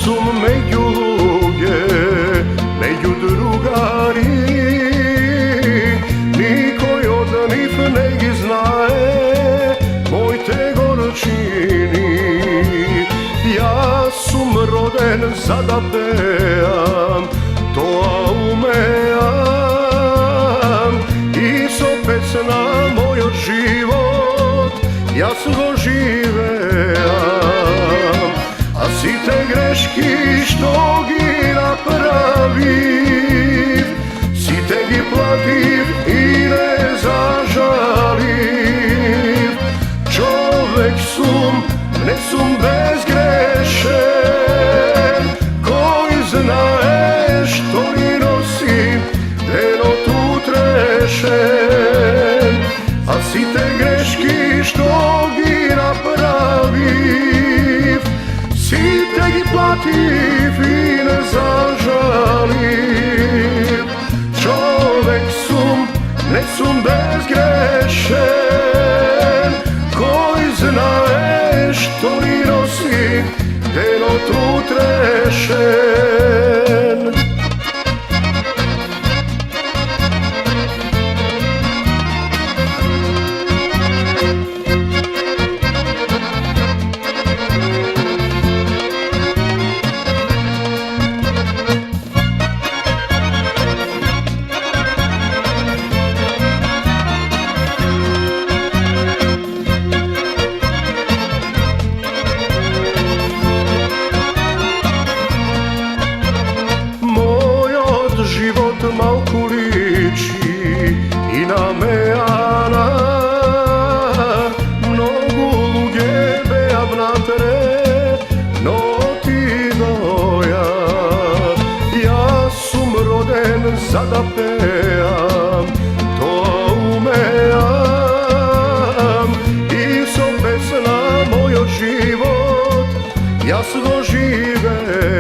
sum među luge, među drugari, nikoj od njih ne znaje moj te gorčini. Ja sum roden za da pejam, to umejam, i so pesna moj život jasno živeam. A si te greški što gi napravim, si te gi platim i ne zažalim. Čovek sum, ne sum bezgrešen, koji znaje što li nosim deno tu trešen. A si te greški što gi napravim, si te gi platim i ne zažalim. Čovek sum, ne sum bezgrešen, koji znaje što li nosim deno tu trešen. Život malku liči i na mejana, mnogu luge bejam na tere, no ti doja. Ja sum roden za da pejam, to umejam, i so pesna moj život jasno žive.